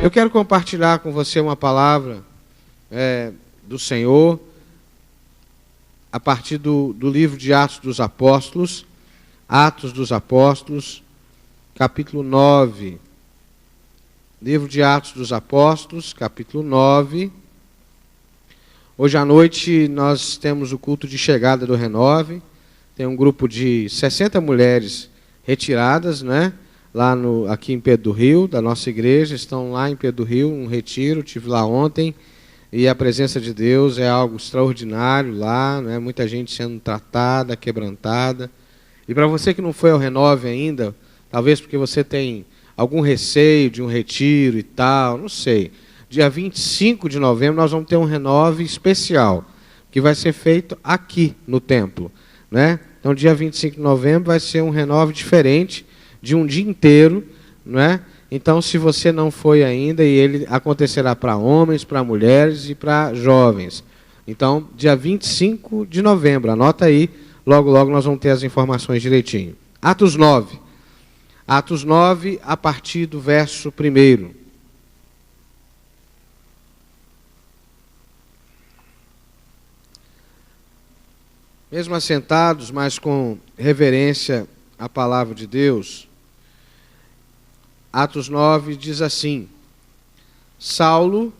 Eu quero compartilhar com você uma palavra do Senhor a partir do livro de Atos dos Apóstolos, capítulo 9. Livro de Atos dos Apóstolos, capítulo 9. Hoje à noite nós temos o culto de chegada do Renove. Tem um grupo de 60 mulheres retiradas, né? Aqui em Pedro do Rio, da nossa igreja, estão lá em Pedro do Rio, um retiro, estive lá ontem, e a presença de Deus é algo extraordinário lá, né? Muita gente sendo tratada, quebrantada. E para você que não foi ao Renove ainda, talvez porque você tem algum receio de um retiro e tal, não sei. Dia 25 de novembro nós vamos ter um Renove especial, que vai ser feito aqui no templo, né? Então dia 25 de novembro vai ser um Renove diferente, de um dia inteiro, não é? Então, se você não foi ainda, e ele acontecerá para homens, para mulheres e para jovens. Então, dia 25 de novembro, anota aí, logo, logo nós vamos ter as informações direitinho. Atos 9. Atos 9, a partir do verso 1. Mesmo assentados, mas com reverência à palavra de Deus, Atos 9 diz assim: Saulo,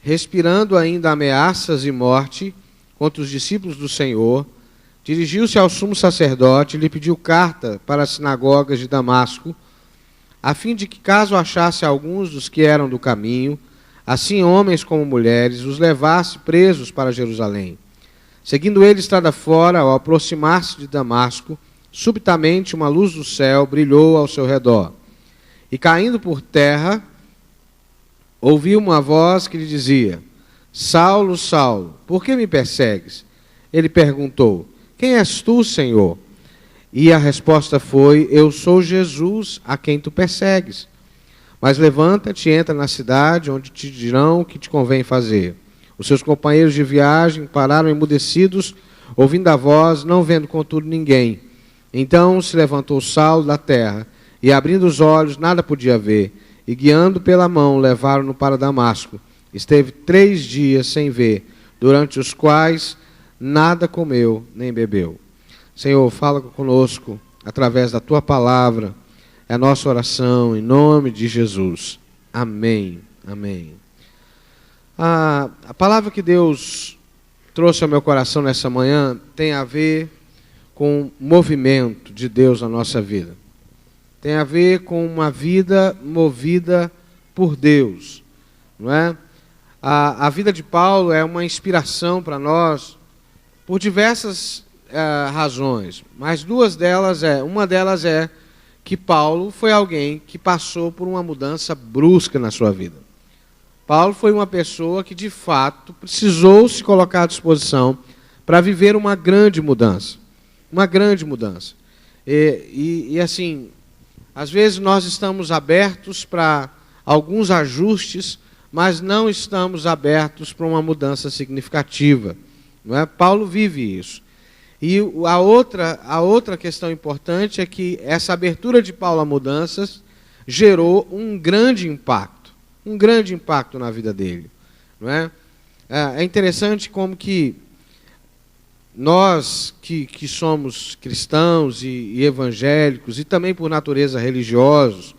respirando ainda ameaças e morte contra os discípulos do Senhor, dirigiu-se ao sumo sacerdote e lhe pediu carta para as sinagogas de Damasco, a fim de que, caso achasse alguns dos que eram do caminho, assim homens como mulheres, os levasse presos para Jerusalém. Seguindo ele estrada fora, ao aproximar-se de Damasco, subitamente uma luz do céu brilhou ao seu redor. E caindo por terra, ouviu uma voz que lhe dizia: Saulo, Saulo, por que me persegues? Ele perguntou: Quem és tu, Senhor? E a resposta foi: Eu sou Jesus, a quem tu persegues. Mas levanta-te e entra na cidade, onde te dirão o que te convém fazer. Os seus companheiros de viagem pararam emudecidos, ouvindo a voz, não vendo contudo ninguém. Então se levantou Saulo da terra, e abrindo os olhos, nada podia ver, e guiando pela mão, levaram-no para Damasco. Esteve 3 dias sem ver, durante os quais nada comeu nem bebeu. Senhor, fala conosco através da Tua palavra, é a nossa oração, em nome de Jesus. Amém, amém. A palavra que Deus trouxe ao meu coração nessa manhã tem a ver com o movimento de Deus na nossa vida. Tem a ver com uma vida movida por Deus, não é? A vida de Paulo é uma inspiração para nós por diversas razões, mas uma delas é que Paulo foi alguém que passou por uma mudança brusca na sua vida. Paulo foi uma pessoa que, de fato, precisou se colocar à disposição para viver uma grande mudança. Uma grande mudança. E assim, às vezes nós estamos abertos para alguns ajustes, mas não estamos abertos para uma mudança significativa. Não é? Paulo vive isso. E a outra questão importante é que essa abertura de Paulo a mudanças gerou um grande impacto na vida dele. Não é? É interessante como que nós que somos cristãos e evangélicos, e também por natureza religiosos,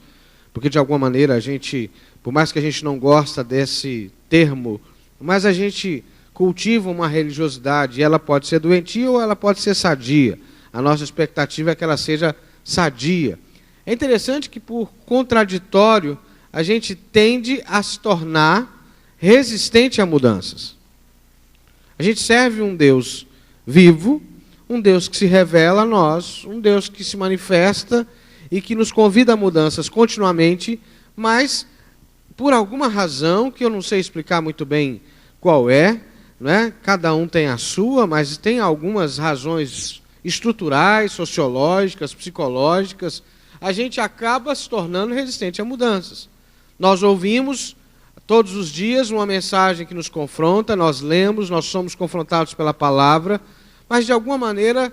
porque de alguma maneira a gente, por mais que a gente não gosta desse termo, mas a gente cultiva uma religiosidade, e ela pode ser doentia ou ela pode ser sadia. A nossa expectativa é que ela seja sadia. É interessante que, por contraditório, a gente tende a se tornar resistente a mudanças. A gente serve um Deus vivo, um Deus que se revela a nós, um Deus que se manifesta e que nos convida a mudanças continuamente, mas por alguma razão, que eu não sei explicar muito bem qual é, não é? Cada um tem a sua, mas tem algumas razões estruturais, sociológicas, psicológicas, a gente acaba se tornando resistente a mudanças. Nós ouvimos todos os dias uma mensagem que nos confronta, nós lemos, nós somos confrontados pela palavra, mas de alguma maneira,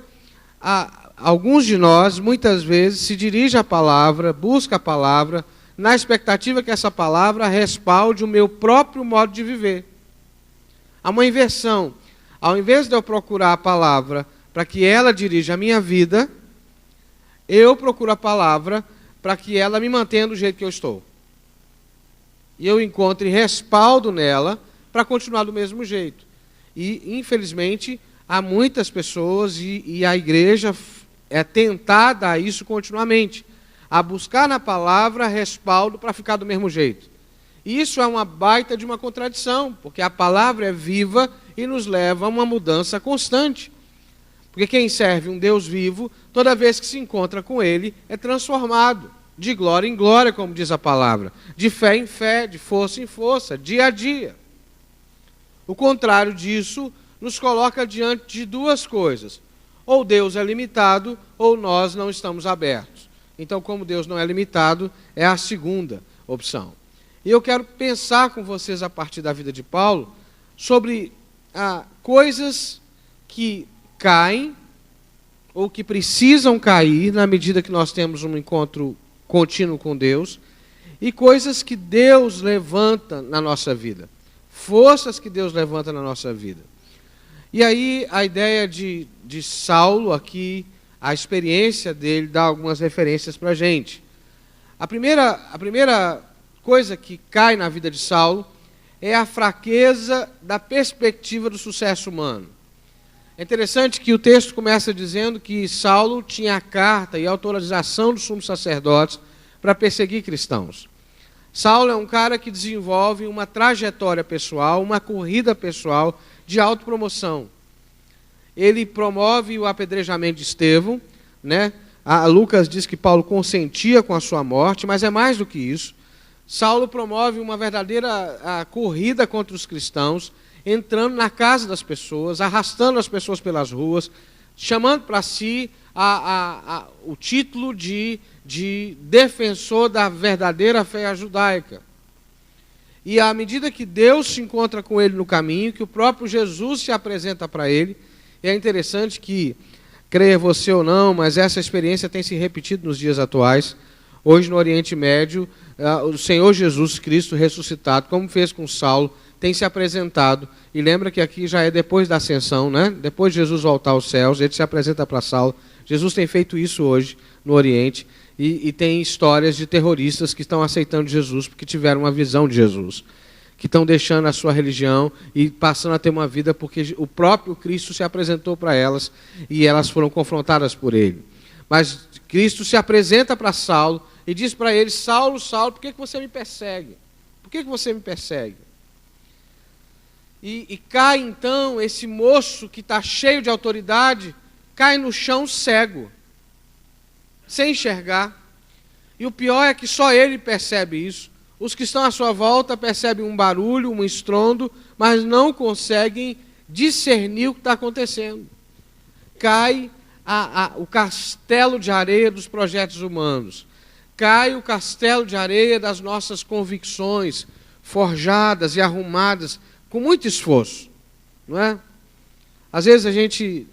alguns de nós, muitas vezes, se dirigem à palavra, buscam a palavra, na expectativa que essa palavra respalde o meu próprio modo de viver. Há uma inversão. Ao invés de eu procurar a palavra para que ela dirija a minha vida, eu procuro a palavra para que ela me mantenha do jeito que eu estou. E eu encontre respaldo nela para continuar do mesmo jeito. E, infelizmente, há muitas pessoas, e a igreja é tentada a isso continuamente, a buscar na palavra respaldo para ficar do mesmo jeito. E isso é uma baita de uma contradição, porque a palavra é viva e nos leva a uma mudança constante. Porque quem serve um Deus vivo, toda vez que se encontra com Ele, é transformado, de glória em glória, como diz a palavra, de fé em fé, de força em força, dia a dia. O contrário disso nos coloca diante de duas coisas. Ou Deus é limitado, ou nós não estamos abertos. Então, como Deus não é limitado, é a segunda opção. E eu quero pensar com vocês, a partir da vida de Paulo, sobre coisas que caem, ou que precisam cair, na medida que nós temos um encontro contínuo com Deus, e coisas que Deus levanta na nossa vida. Forças que Deus levanta na nossa vida. E aí, a ideia de Saulo aqui, a experiência dele, dá algumas referências para a gente. A primeira coisa que cai na vida de Saulo é a fraqueza da perspectiva do sucesso humano. É interessante que o texto começa dizendo que Saulo tinha a carta e a autorização dos sumos sacerdotes para perseguir cristãos. Saulo é um cara que desenvolve uma trajetória pessoal, uma corrida pessoal de autopromoção. Ele promove o apedrejamento de Estevão, né? Lucas diz que Paulo consentia com a sua morte, mas é mais do que isso. Saulo promove uma verdadeira corrida contra os cristãos, entrando na casa das pessoas, arrastando as pessoas pelas ruas, chamando para si o título de defensor da verdadeira fé judaica. E à medida que Deus se encontra com ele no caminho, que o próprio Jesus se apresenta para ele, é interessante que, creia você ou não, mas essa experiência tem se repetido nos dias atuais. Hoje no Oriente Médio, o Senhor Jesus Cristo ressuscitado, como fez com Saulo, tem se apresentado, e lembra que aqui já é depois da ascensão, né? Depois de Jesus voltar aos céus, ele se apresenta para Saulo. Jesus tem feito isso hoje no Oriente, e tem histórias de terroristas que estão aceitando Jesus porque tiveram uma visão de Jesus, que estão deixando a sua religião e passando a ter uma vida porque o próprio Cristo se apresentou para elas e elas foram confrontadas por ele. Mas Cristo se apresenta para Saulo e diz para ele: Saulo, Saulo, por que você me persegue? Por que você me persegue? E cai então esse moço que está cheio de autoridade, cai no chão cego, sem enxergar. E o pior é que só ele percebe isso. Os que estão à sua volta percebem um barulho, um estrondo, mas não conseguem discernir o que está acontecendo. Cai o castelo de areia dos projetos humanos. Cai o castelo de areia das nossas convicções, forjadas e arrumadas com muito esforço, não é? Às vezes a gente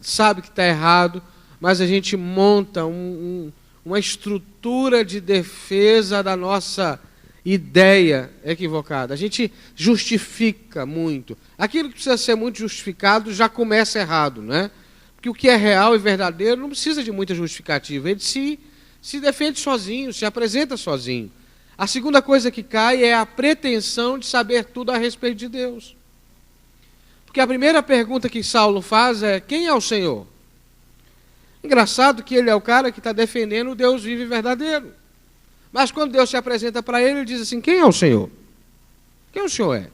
sabe que está errado, mas a gente monta uma estrutura de defesa da nossa ideia equivocada. A gente justifica muito. Aquilo que precisa ser muito justificado já começa errado, não é? Porque o que é real e verdadeiro não precisa de muita justificativa. Ele se defende sozinho, se apresenta sozinho. A segunda coisa que cai é a pretensão de saber tudo a respeito de Deus. Porque a primeira pergunta que Saulo faz é: quem é o Senhor? Engraçado que ele é o cara que está defendendo o Deus vivo e verdadeiro. Mas quando Deus se apresenta para ele, ele diz assim: quem é o Senhor? Quem o Senhor é?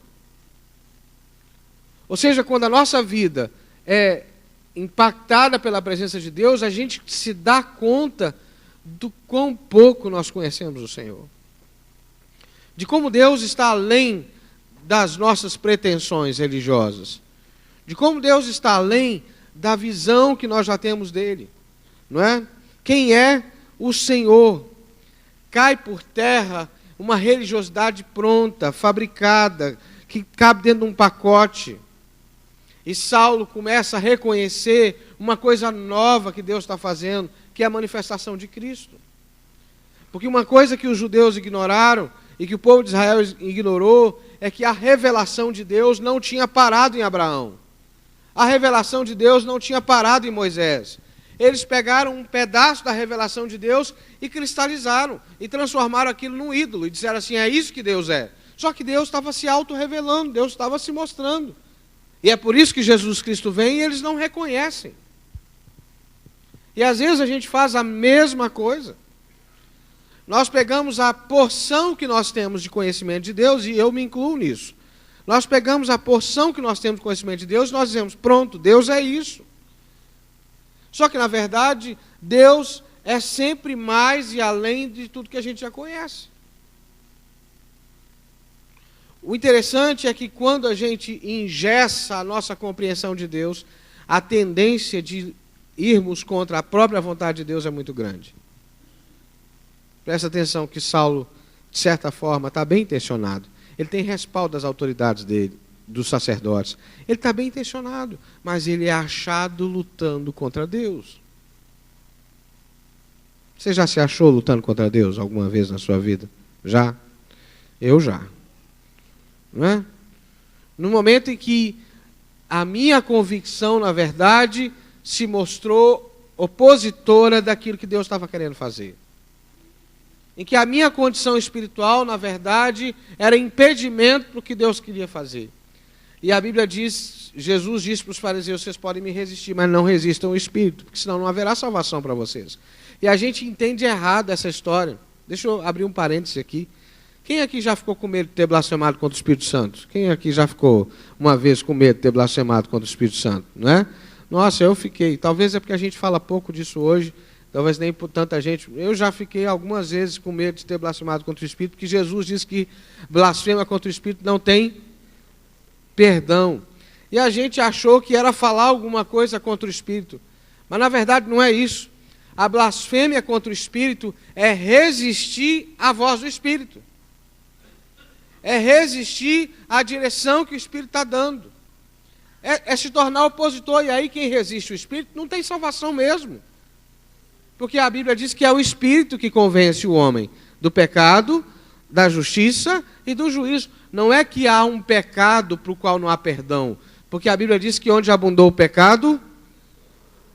Ou seja, quando a nossa vida é impactada pela presença de Deus, a gente se dá conta do quão pouco nós conhecemos o Senhor. De como Deus está além das nossas pretensões religiosas. De como Deus está além da visão que nós já temos dele. Não é? Quem é o Senhor? Cai por terra uma religiosidade pronta, fabricada, que cabe dentro de um pacote. E Saulo começa a reconhecer uma coisa nova que Deus está fazendo, que é a manifestação de Cristo. Porque uma coisa que os judeus ignoraram e que o povo de Israel ignorou é que a revelação de Deus não tinha parado em Abraão. A revelação de Deus não tinha parado em Moisés. Eles pegaram um pedaço da revelação de Deus e cristalizaram, e transformaram aquilo num ídolo, e disseram assim, é isso que Deus é. Só que Deus estava se auto-revelando, Deus estava se mostrando. E é por isso que Jesus Cristo vem e eles não reconhecem. E às vezes a gente faz a mesma coisa. Nós pegamos a porção que nós temos de conhecimento de Deus, e eu me incluo nisso. Nós pegamos a porção que nós temos de conhecimento de Deus e nós dizemos, pronto, Deus é isso. Só que, na verdade, Deus é sempre mais e além de tudo que a gente já conhece. O interessante é que quando a gente engessa a nossa compreensão de Deus, a tendência de irmos contra a própria vontade de Deus é muito grande. Presta atenção que Saulo, de certa forma, está bem intencionado. Ele tem respaldo das autoridades dele, dos sacerdotes. Ele está bem intencionado, mas ele é achado lutando contra Deus. Você já se achou lutando contra Deus alguma vez na sua vida? Já? Eu já. Não é? No momento em que a minha convicção, na verdade, se mostrou opositora daquilo que Deus estava querendo fazer. Em que a minha condição espiritual, na verdade, era impedimento para o que Deus queria fazer. E a Bíblia diz, Jesus disse para os fariseus, vocês podem me resistir, mas não resistam ao Espírito, porque senão não haverá salvação para vocês. E a gente entende errado essa história. Deixa eu abrir um parêntese aqui. Quem aqui já ficou com medo de ter blasfemado contra o Espírito Santo? Quem aqui já ficou uma vez com medo de ter blasfemado contra o Espírito Santo? Não é? Nossa, eu fiquei. Talvez é porque a gente fala pouco disso hoje, talvez nem por tanta gente. Eu já fiquei algumas vezes com medo de ter blasfemado contra o Espírito, porque Jesus disse que blasfema contra o Espírito não tem perdão. E a gente achou que era falar alguma coisa contra o Espírito. Mas na verdade não é isso. A blasfêmia contra o Espírito é resistir à voz do Espírito. É resistir à direção que o Espírito está dando. É se tornar opositor. E aí quem resiste o Espírito não tem salvação mesmo. Porque a Bíblia diz que é o Espírito que convence o homem do pecado, da justiça e do juízo. Não é que há um pecado para o qual não há perdão. Porque a Bíblia diz que onde abundou o pecado,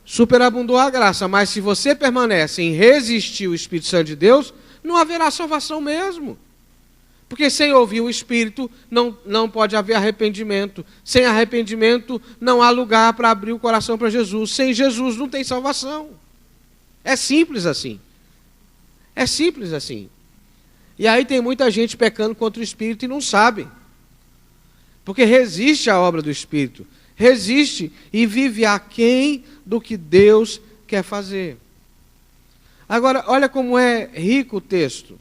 superabundou a graça. Mas se você permanece em resistir o Espírito Santo de Deus, não haverá salvação mesmo. Porque sem ouvir o Espírito não pode haver arrependimento. Sem arrependimento não há lugar para abrir o coração para Jesus. Sem Jesus não tem salvação. É simples assim. É simples assim. E aí tem muita gente pecando contra o Espírito e não sabe. Porque resiste à obra do Espírito. Resiste e vive aquém do que Deus quer fazer. Agora, olha como é rico o texto.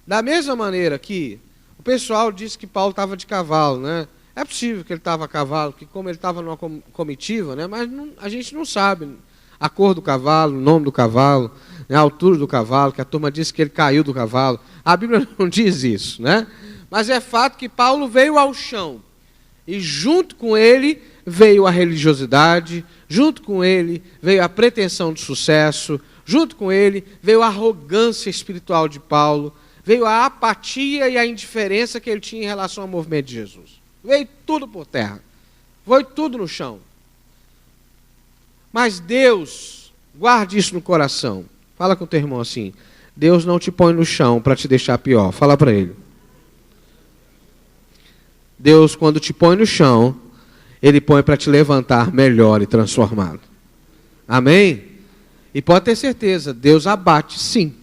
Da mesma maneira que o pessoal disse que Paulo estava de cavalo, né? É possível que ele estava a cavalo, que como ele estava numa comitiva, né? Mas a gente não sabe a cor do cavalo, o nome do cavalo, a altura do cavalo, que a turma disse que ele caiu do cavalo. A Bíblia não diz isso, né? Mas é fato que Paulo veio ao chão e junto com ele veio a religiosidade, junto com ele veio a pretensão de sucesso, junto com ele veio a arrogância espiritual de Paulo, veio a apatia e a indiferença que ele tinha em relação ao movimento de Jesus. Veio tudo por terra. Foi tudo no chão. Mas Deus, guarde isso no coração. Fala com o teu irmão assim. Deus não te põe no chão para te deixar pior. Fala para ele. Deus, quando te põe no chão, Ele põe para te levantar melhor e transformado. Amém? E pode ter certeza, Deus abate sim.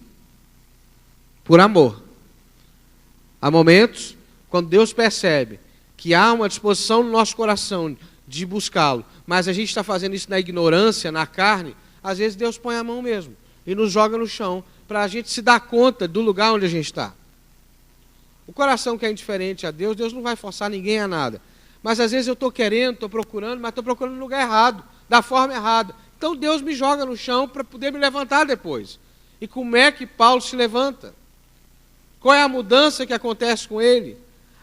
Por amor. Há momentos, quando Deus percebe que há uma disposição no nosso coração de buscá-lo, mas a gente está fazendo isso na ignorância, na carne, às vezes Deus põe a mão mesmo e nos joga no chão para a gente se dar conta do lugar onde a gente está. O coração que é indiferente a Deus, Deus não vai forçar ninguém a nada. Mas às vezes eu estou querendo, estou procurando, mas estou procurando no lugar errado, da forma errada. Então Deus me joga no chão para poder me levantar depois. E como é que Paulo se levanta? Qual é a mudança que acontece com ele?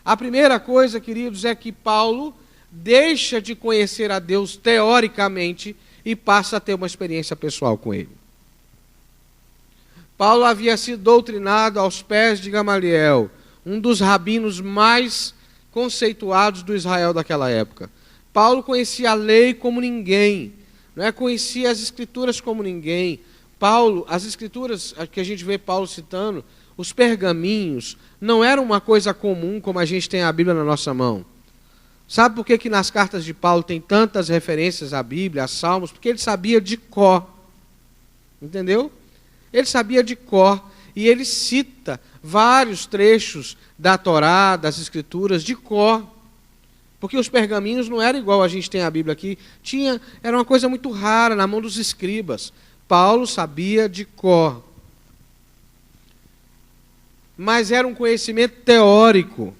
A primeira coisa, queridos, é que Paulo deixa de conhecer a Deus teoricamente e passa a ter uma experiência pessoal com ele. Paulo havia sido doutrinado aos pés de Gamaliel, um dos rabinos mais conceituados do Israel daquela época. Paulo conhecia a lei como ninguém, não é? Conhecia as escrituras como ninguém. Paulo, as escrituras que a gente vê Paulo citando, os pergaminhos, não eram uma coisa comum como a gente tem a Bíblia na nossa mão. Sabe por que nas cartas de Paulo tem tantas referências à Bíblia, a Salmos? Porque ele sabia de cor. Entendeu? Ele sabia de cor. E ele cita vários trechos da Torá, das Escrituras, de cor. Porque os pergaminhos não eram igual a gente tem a Bíblia aqui. Era uma coisa muito rara na mão dos escribas. Paulo sabia de cor. Mas era um conhecimento teórico.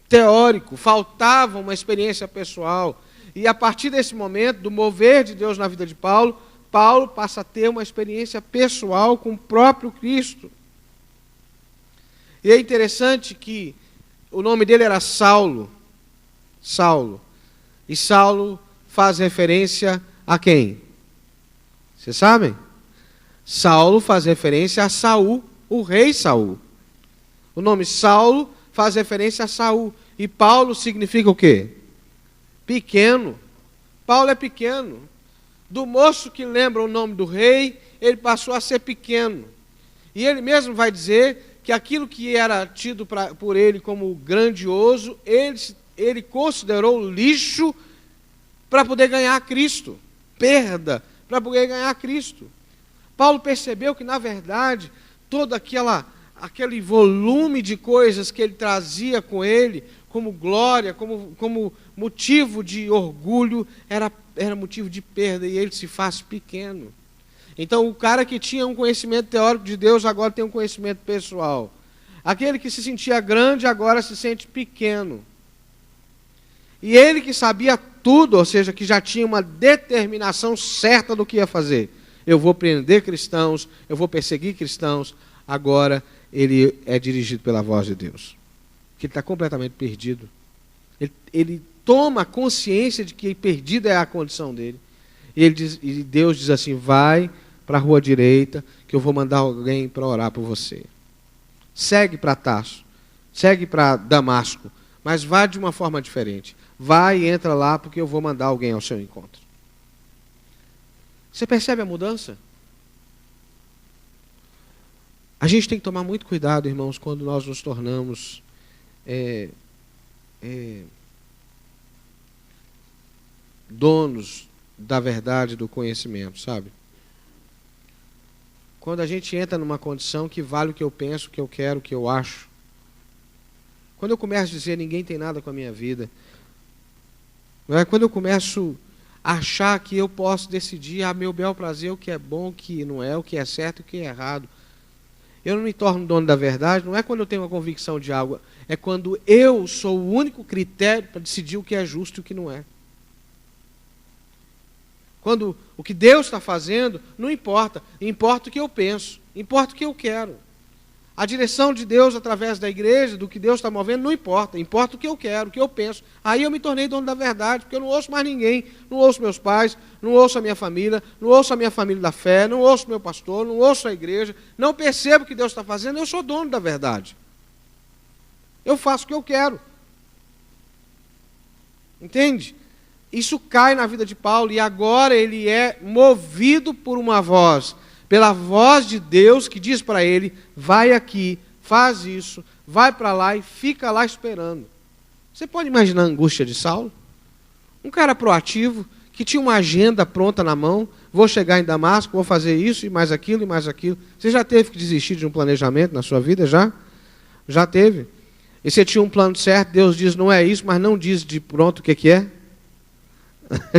Teórico. Faltava uma experiência pessoal. E a partir desse momento, do mover de Deus na vida de Paulo, Paulo passa a ter uma experiência pessoal com o próprio Cristo. E é interessante que o nome dele era Saulo. Saulo. E Saulo faz referência a quem? Vocês sabem? Saulo faz referência a Saul, o rei Saul. O nome Saulo faz referência a Saul. E Paulo significa o quê? Pequeno. Paulo é pequeno. Do moço que lembra o nome do rei, ele passou a ser pequeno. E ele mesmo vai dizer que aquilo que era tido por ele como grandioso, ele considerou lixo para poder ganhar Cristo. Perda para poder ganhar Cristo. Paulo percebeu que, na verdade, todo aquele volume de coisas que ele trazia com ele, como glória, como motivo de orgulho, era motivo de perda, e ele se faz pequeno. Então, o cara que tinha um conhecimento teórico de Deus, agora tem um conhecimento pessoal. Aquele que se sentia grande, agora se sente pequeno. E ele que sabia tudo, ou seja, que já tinha uma determinação certa do que ia fazer. Eu vou prender cristãos, eu vou perseguir cristãos. Agora ele é dirigido pela voz de Deus. Que ele está completamente perdido. Ele toma consciência de que perdida é a condição dele. E Deus diz assim: vai para a rua direita, que eu vou mandar alguém para orar por você. Segue para Tarso, segue para Damasco, mas vá de uma forma diferente. Vai e entra lá, porque eu vou mandar alguém ao seu encontro. Você percebe a mudança? A gente tem que tomar muito cuidado, irmãos, quando nós nos tornamos donos da verdade, do conhecimento, sabe? Quando a gente entra numa condição que vale o que eu penso, o que eu quero, o que eu acho. Quando eu começo a dizer ninguém tem nada com a minha vida. Não é? Quando eu começo a achar que eu posso decidir a meu bel prazer o que é bom, o que não é, o que é certo e o que é errado. Eu não me torno dono da verdade, não é quando eu tenho uma convicção de algo, é quando eu sou o único critério para decidir o que é justo e o que não é. Quando o que Deus está fazendo, não importa. Importa o que eu penso, importa o que eu quero. A direção de Deus através da igreja, do que Deus está movendo, não importa. Importa o que eu quero, o que eu penso. Aí eu me tornei dono da verdade, porque eu não ouço mais ninguém. Não ouço meus pais, não ouço a minha família, não ouço a minha família da fé, não ouço meu pastor, não ouço a igreja. Não percebo o que Deus está fazendo, eu sou dono da verdade. Eu faço o que eu quero. Entende? Isso cai na vida de Paulo e agora ele é movido por uma voz. Pela voz de Deus que diz para ele: vai aqui, faz isso, vai para lá e fica lá esperando. Você pode imaginar a angústia de Saulo? Um cara proativo, que tinha uma agenda pronta na mão: vou chegar em Damasco, vou fazer isso e mais aquilo e mais aquilo. Você já teve que desistir de um planejamento na sua vida? Já? Já teve. E você tinha um plano certo, Deus diz: não é isso, mas não diz de pronto o que é?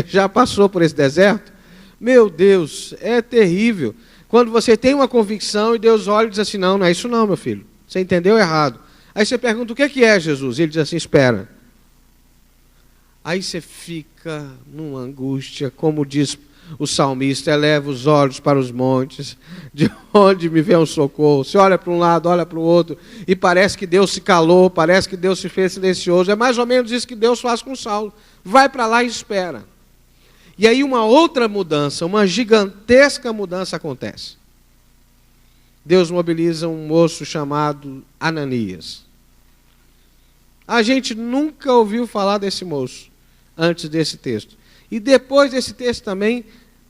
Já passou por esse deserto? Meu Deus, é terrível. Quando você tem uma convicção e Deus olha e diz assim: não, não é isso não, meu filho. Você entendeu errado. Aí você pergunta: o que é, Jesus? E ele diz assim: espera. Aí você fica numa angústia, como diz o salmista: eleva os olhos para os montes, de onde me vem o socorro. Você olha para um lado, olha para o outro, e parece que Deus se calou, parece que Deus se fez silencioso. É mais ou menos isso que Deus faz com Saulo. Vai para lá e espera. E aí uma outra mudança, uma gigantesca mudança acontece. Deus mobiliza um moço chamado Ananias. A gente nunca ouviu falar desse moço antes desse texto. E depois desse texto também,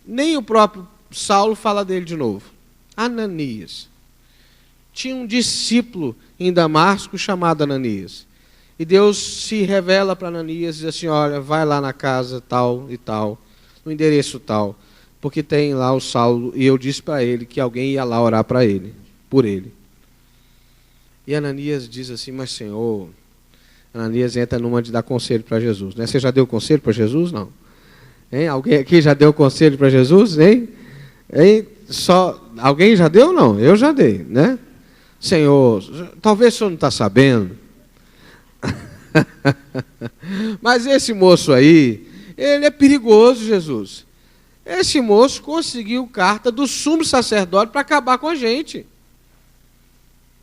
nem o próprio Saulo fala dele de novo. Ananias. Tinha um discípulo em Damasco chamado Ananias. E Deus se revela para Ananias e diz assim, olha, vai lá na casa tal e tal, no endereço tal, porque tem lá o Saulo, e eu disse para ele que alguém ia lá orar para ele, por ele. E Ananias diz assim, mas Senhor... Ananias entra numa de dar conselho para Jesus. Né? Você já deu conselho para Jesus? Não. Hein? Alguém aqui já deu conselho para Jesus? Hein? Alguém já deu? Não. Eu já dei. Né? Senhor, talvez o senhor não está sabendo. Mas esse moço aí, ele é perigoso, Jesus. Esse moço conseguiu carta do sumo sacerdote para acabar com a gente.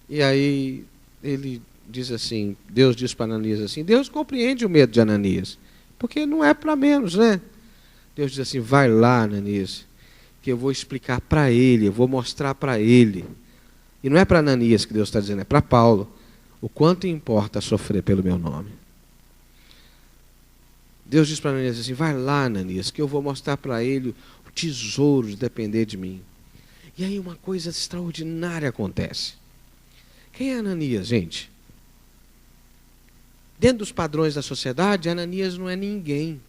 E aí ele... diz assim, Deus diz para Ananias assim, Deus compreende o medo de Ananias, porque não é para menos, né? Deus diz assim, vai lá, Ananias, que eu vou explicar para ele, eu vou mostrar para ele. E não é para Ananias que Deus está dizendo, é para Paulo, o quanto importa sofrer pelo meu nome. Deus diz para Ananias assim, vai lá, Ananias, que eu vou mostrar para ele o tesouro de depender de mim. E aí uma coisa extraordinária acontece. Quem é Ananias, gente? Dentro dos padrões da sociedade, Ananias não é ninguém.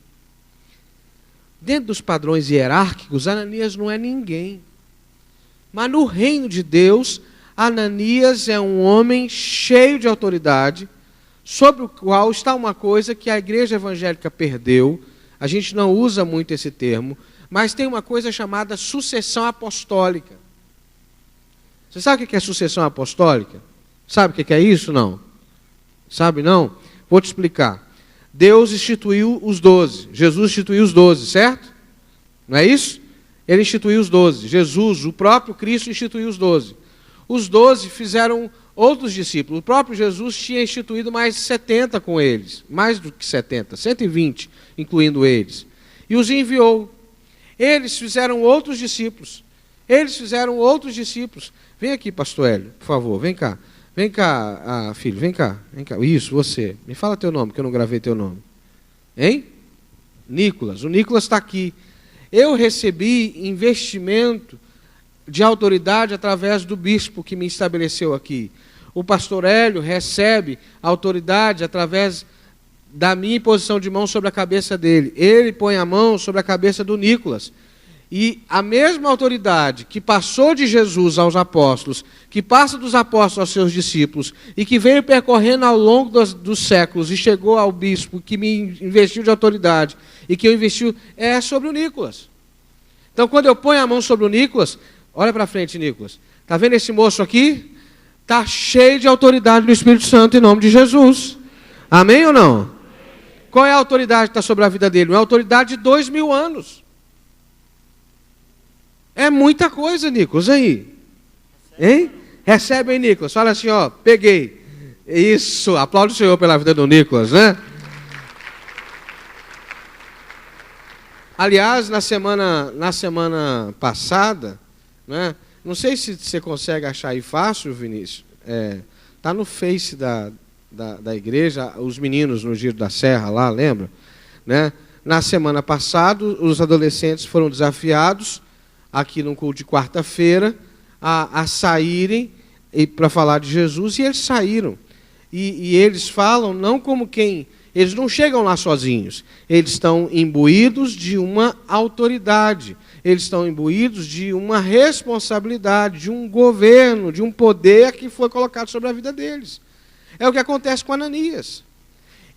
Dentro dos padrões hierárquicos, Ananias não é ninguém. Mas no reino de Deus, Ananias é um homem cheio de autoridade, sobre o qual está uma coisa que a igreja evangélica perdeu. A gente não usa muito esse termo, mas tem uma coisa chamada sucessão apostólica. Você sabe o que é sucessão apostólica? Sabe o que é isso? Não? Sabe não? Vou te explicar. Deus instituiu os 12. Jesus instituiu os 12, certo? Não é isso? Ele instituiu os 12. Jesus, o próprio Cristo, instituiu os 12. Os 12 fizeram outros discípulos. O próprio Jesus tinha instituído mais 70 com eles. Mais do que 70, 120, incluindo eles. E os enviou. Eles fizeram outros discípulos. Eles fizeram outros discípulos. Vem aqui, pastor Hélio, por favor, vem cá. Vem cá, filho, vem cá. Isso, você. Me fala teu nome, que eu não gravei teu nome. Hein? Nicolas. O Nicolas está aqui. Eu recebi investimento de autoridade através do bispo que me estabeleceu aqui. O pastor Hélio recebe autoridade através da minha imposição de mão sobre a cabeça dele. Ele põe a mão sobre a cabeça do Nicolas. E a mesma autoridade que passou de Jesus aos apóstolos, que passa dos apóstolos aos seus discípulos, e que veio percorrendo ao longo dos séculos e chegou ao bispo, que me investiu de autoridade, e que eu investiu, é sobre o Nicolas. Então, quando eu ponho a mão sobre o Nicolas, olha para frente, Nicolas. Está vendo esse moço aqui? Está cheio de autoridade do Espírito Santo em nome de Jesus. Amém ou não? Qual é a autoridade que está sobre a vida dele? Uma autoridade de 2000 anos. É muita coisa, Nicolas, aí. Hein? Recebe aí, Nicolas. Fala assim, ó, peguei. Isso, aplaude o Senhor pela vida do Nicolas, né? Aliás, na semana passada, né? Não sei se você consegue achar aí fácil, Vinícius. Tá no Face da igreja, os meninos no Giro da Serra lá, lembra? Né? Na semana passada, os adolescentes foram desafiados aqui no culto de quarta-feira, a saírem para falar de Jesus, e eles saíram. E eles falam não como quem... Eles não chegam lá sozinhos. Eles estão imbuídos de uma autoridade. Eles estão imbuídos de uma responsabilidade, de um governo, de um poder que foi colocado sobre a vida deles. É o que acontece com Ananias.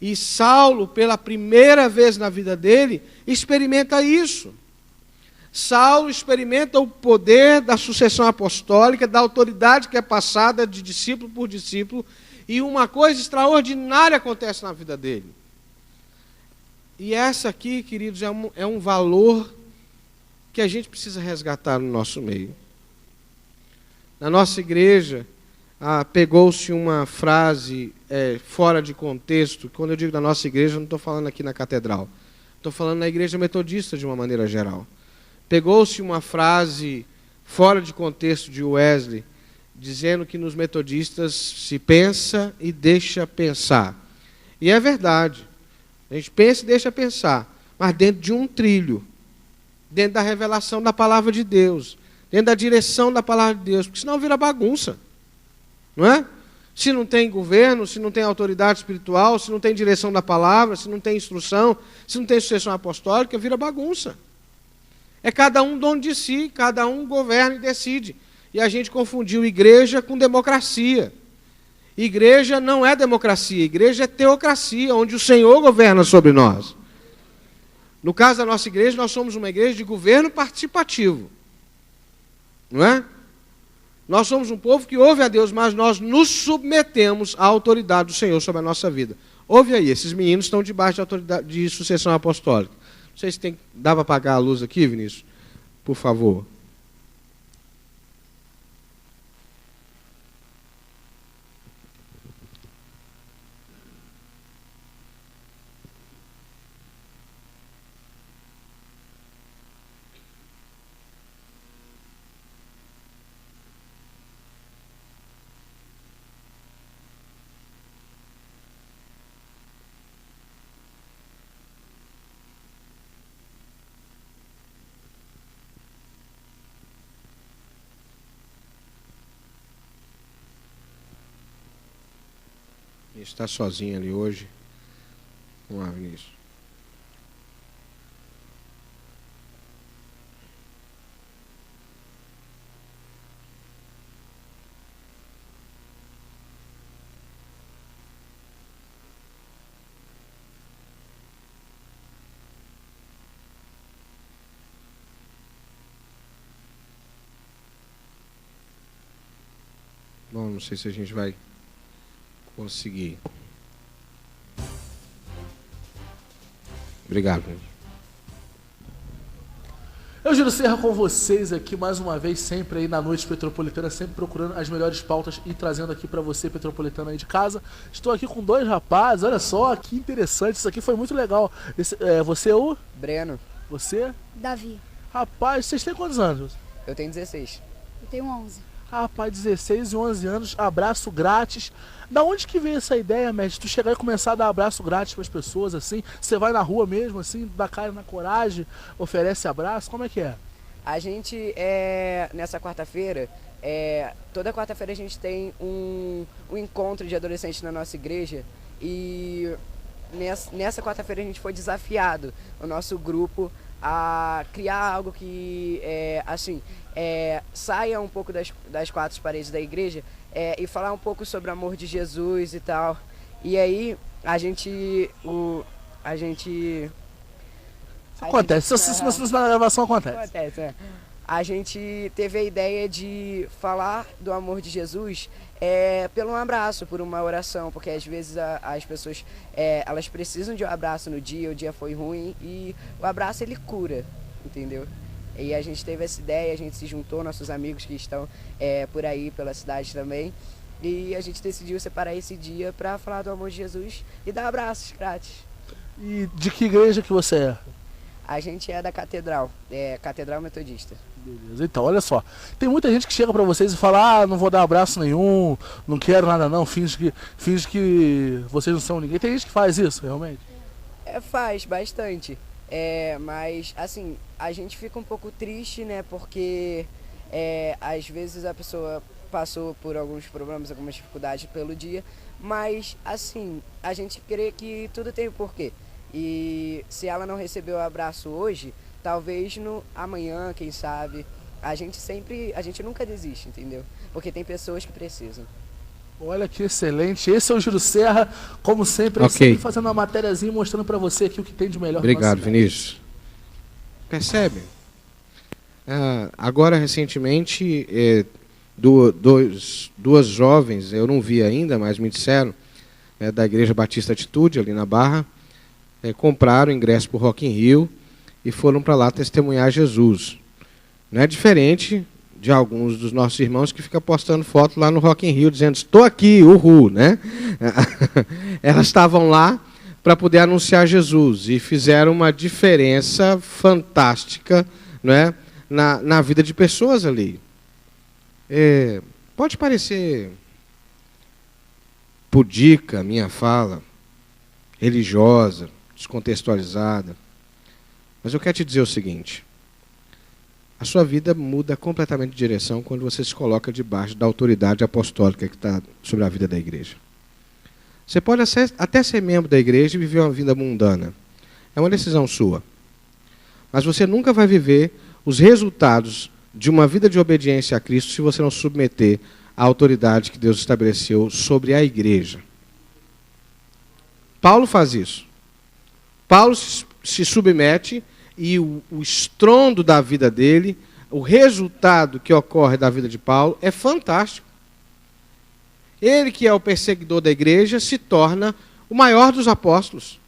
E Saulo, pela primeira vez na vida dele, experimenta isso. Saulo experimenta o poder da sucessão apostólica, da autoridade que é passada de discípulo por discípulo, e uma coisa extraordinária acontece na vida dele. E essa aqui, queridos, é um valor que a gente precisa resgatar no nosso meio. Na nossa igreja, pegou-se uma frase fora de contexto. Quando eu digo da nossa igreja, eu não estou falando aqui na catedral. Estou falando na igreja metodista de uma maneira geral. Pegou-se uma frase fora de contexto de Wesley, dizendo que nos metodistas se pensa e deixa pensar. E é verdade. A gente pensa e deixa pensar, mas dentro de um trilho, dentro da revelação da palavra de Deus, dentro da direção da palavra de Deus, porque senão vira bagunça. Não é? Se não tem governo, se não tem autoridade espiritual, se não tem direção da palavra, se não tem instrução, se não tem sucessão apostólica, vira bagunça. É cada um dono de si, cada um governa e decide. E a gente confundiu igreja com democracia. Igreja não é democracia, igreja é teocracia, onde o Senhor governa sobre nós. No caso da nossa igreja, nós somos uma igreja de governo participativo. Não é? Nós somos um povo que ouve a Deus, mas nós nos submetemos à autoridade do Senhor sobre a nossa vida. Ouve aí, esses meninos estão debaixo de autoridade de sucessão apostólica. Não sei se dá para apagar a luz aqui, Vinícius? Por favor. A gente está sozinho ali hoje. Vamos lá, Vinícius. Bom, não sei se a gente vai conseguir. Obrigado. Eu, Júlio Serra, com vocês aqui mais uma vez, sempre aí na Noite Petropolitana, sempre procurando as melhores pautas e trazendo aqui pra você, petropolitano aí de casa. Estou aqui com dois rapazes, olha só, que interessante, isso aqui foi muito legal. Você é o? Breno. Você? Davi. Rapaz, vocês têm quantos anos? Eu tenho 16. Eu tenho 11. Rapaz, 16 e 11 anos, abraço grátis. Da onde que veio essa ideia, mestre? Tu chegar e começar a dar abraço grátis para as pessoas, assim? Você vai na rua mesmo, assim, dá cara na coragem, oferece abraço? Como é que é? A gente, nessa quarta-feira, toda quarta-feira a gente tem um encontro de adolescentes na nossa igreja. E nessa quarta-feira a gente foi desafiado, o nosso grupo, a criar algo que, saia um pouco das quatro paredes da igreja e falar um pouco sobre o amor de Jesus e tal. E aí, Acontece, se na gravação acontece. Acontece, é. A gente teve a ideia de falar do amor de Jesus pelo um abraço, por uma oração, porque às vezes as pessoas elas precisam de um abraço no dia, o dia foi ruim e o abraço ele cura, entendeu? E a gente teve essa ideia, a gente se juntou, nossos amigos que estão por aí pela cidade também, e a gente decidiu separar esse dia para falar do amor de Jesus e dar abraços grátis. E de que igreja que você é? A gente é da Catedral, Catedral Metodista. Beleza, então, olha só. Tem muita gente que chega pra vocês e fala: não vou dar abraço nenhum, não quero nada não, finge que vocês não são ninguém. Tem gente que faz isso, realmente? Faz bastante. Mas, assim, a gente fica um pouco triste, né? Porque, às vezes a pessoa passou por alguns problemas, algumas dificuldades pelo dia. Mas, assim, a gente crê que tudo tem um porquê. E se ela não recebeu o abraço hoje, talvez amanhã, quem sabe, a gente nunca desiste, entendeu? Porque tem pessoas que precisam. Olha que excelente, esse é o Júlio Serra, como sempre, Okay. sempre fazendo uma matériazinha, mostrando pra você aqui o que tem de melhor. Obrigado, Vinícius. Percebe? Agora, recentemente, duas jovens, eu não vi ainda, mas me disseram, da Igreja Batista Atitude, ali na Barra, compraram ingresso para o Rock in Rio e foram para lá testemunhar Jesus. Não é diferente de alguns dos nossos irmãos que ficam postando foto lá no Rock in Rio, dizendo, estou aqui, uhul, né? Elas estavam lá para poder anunciar Jesus e fizeram uma diferença fantástica, não é? na vida de pessoas ali. Pode parecer pudica a minha fala, religiosa, descontextualizada, mas eu quero te dizer o seguinte: a sua vida muda completamente de direção quando você se coloca debaixo da autoridade apostólica que está sobre a vida da igreja. Você pode até ser membro da igreja e viver uma vida mundana. É uma decisão sua. Mas você nunca vai viver os resultados de uma vida de obediência a Cristo se você não submeter à autoridade que Deus estabeleceu sobre a igreja. Paulo faz isso. Paulo se submete e o estrondo da vida dele, o resultado que ocorre da vida de Paulo é fantástico. Ele, que é o perseguidor da igreja, se torna o maior dos apóstolos.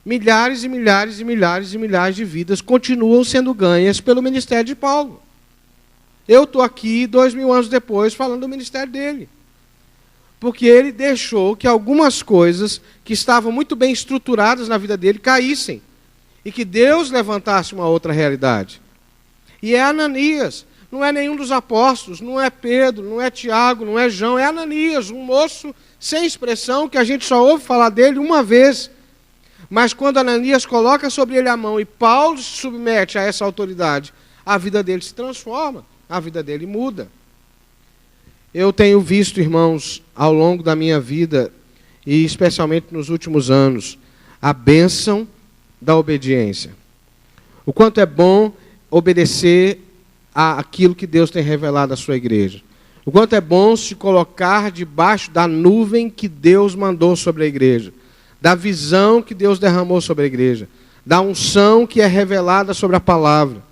Milhares e milhares e milhares e milhares de vidas continuam sendo ganhas pelo ministério de Paulo. Eu estou aqui 2000 anos depois falando do ministério dele. Porque ele deixou que algumas coisas que estavam muito bem estruturadas na vida dele caíssem. E que Deus levantasse uma outra realidade. E é Ananias. Não é nenhum dos apóstolos, não é Pedro, não é Tiago, não é João, é Ananias, um moço sem expressão que a gente só ouve falar dele uma vez. Mas quando Ananias coloca sobre ele a mão e Paulo se submete a essa autoridade, a vida dele se transforma, a vida dele muda. Eu tenho visto, irmãos, ao longo da minha vida, e especialmente nos últimos anos, a bênção da obediência. O quanto é bom obedecer àquilo que Deus tem revelado à sua igreja. O quanto é bom se colocar debaixo da nuvem que Deus mandou sobre a igreja, da visão que Deus derramou sobre a igreja, da unção que é revelada sobre a palavra.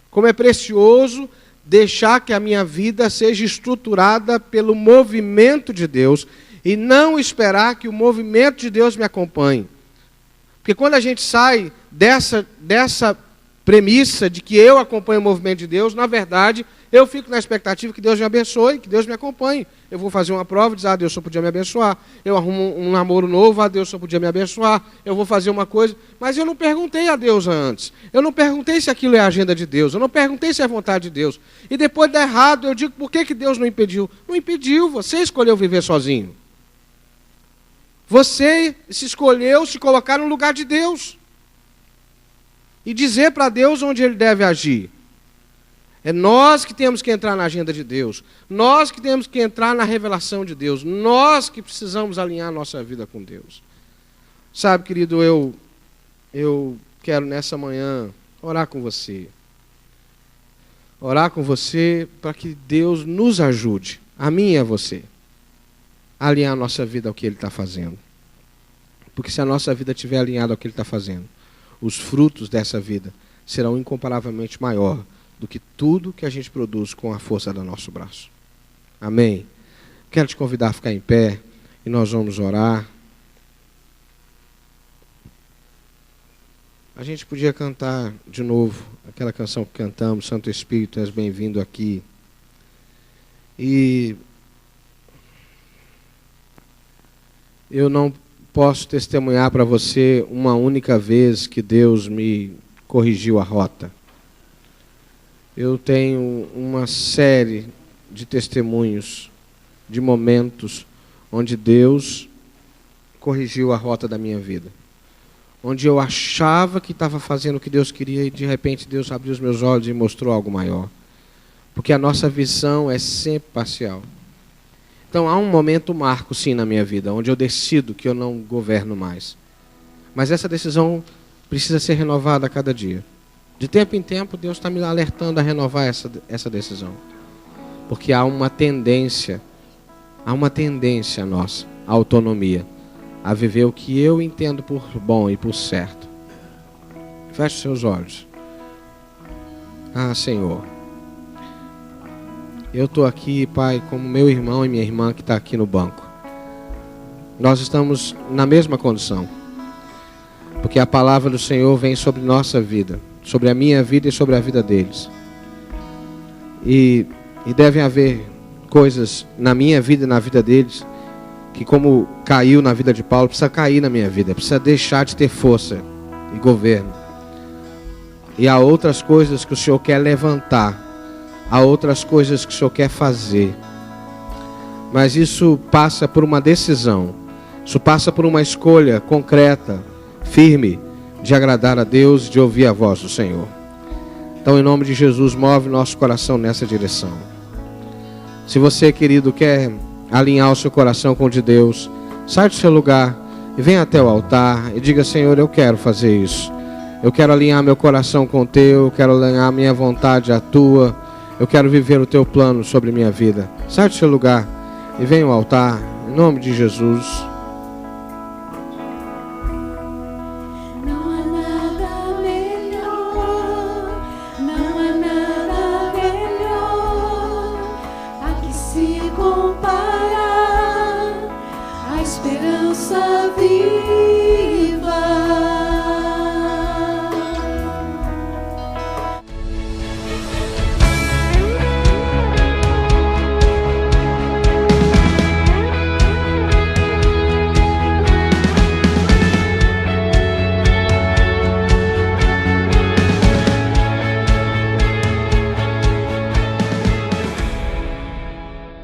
Como é precioso deixar que a minha vida seja estruturada pelo movimento de Deus e não esperar que o movimento de Deus me acompanhe. Porque quando a gente sai dessa premissa de que eu acompanho o movimento de Deus, na verdade, eu fico na expectativa que Deus me abençoe, que Deus me acompanhe. Eu vou fazer uma prova e dizer, Deus só podia me abençoar. Eu arrumo um namoro novo, Deus só podia me abençoar. Eu vou fazer uma coisa, mas eu não perguntei a Deus antes. Eu não perguntei se aquilo é a agenda de Deus. Eu não perguntei se é a vontade de Deus. E depois dá errado, eu digo, por que Deus não impediu? Não impediu, você escolheu viver sozinho. Você se escolheu se colocar no lugar de Deus. E dizer para Deus onde Ele deve agir. É nós que temos que entrar na agenda de Deus. Nós que temos que entrar na revelação de Deus. Nós que precisamos alinhar a nossa vida com Deus. Sabe, querido, eu quero nessa manhã orar com você. Orar com você para que Deus nos ajude, a mim e a você, a alinhar a nossa vida ao que Ele está fazendo. Porque se a nossa vida estiver alinhada ao que Ele está fazendo, os frutos dessa vida serão incomparavelmente maior do que tudo que a gente produz com a força do nosso braço. Amém? Quero te convidar a ficar em pé e nós vamos orar. A gente podia cantar de novo aquela canção que cantamos, Santo Espírito, és bem-vindo aqui. E eu não posso testemunhar para você uma única vez que Deus me corrigiu a rota. Eu tenho uma série de testemunhos, de momentos, onde Deus corrigiu a rota da minha vida. Onde eu achava que estava fazendo o que Deus queria e de repente Deus abriu os meus olhos e mostrou algo maior. Porque a nossa visão é sempre parcial. Então há um momento marco sim na minha vida, onde eu decido que eu não governo mais. Mas essa decisão precisa ser renovada a cada dia. De tempo em tempo Deus está me alertando a renovar essa decisão. Porque há uma tendência nossa, a autonomia, a viver o que eu entendo por bom e por certo. Feche os seus olhos. Ah, Senhor, eu estou aqui, Pai, como meu irmão e minha irmã que está aqui no banco. Nós estamos na mesma condição. Porque a palavra do Senhor vem sobre nossa vida, sobre a minha vida e sobre a vida deles. E devem haver coisas na minha vida e na vida deles que, como caiu na vida de Paulo, precisa cair na minha vida, precisa deixar de ter força e governo. E há outras coisas que o Senhor quer levantar, há outras coisas que o Senhor quer fazer. mas isso passa por uma decisão. Isso passa por uma escolha concreta, firme, de agradar a Deus, de ouvir a voz do Senhor. Então, em nome de Jesus, move nosso coração nessa direção. Se você, querido, quer alinhar o seu coração com o de Deus, sai do seu lugar e venha até o altar e diga: Senhor, eu quero fazer isso. Eu quero alinhar meu coração com o teu, eu quero alinhar a minha vontade à tua, eu quero viver o teu plano sobre minha vida. Sai do seu lugar e venha ao altar, em nome de Jesus. Comparar a esperança viva.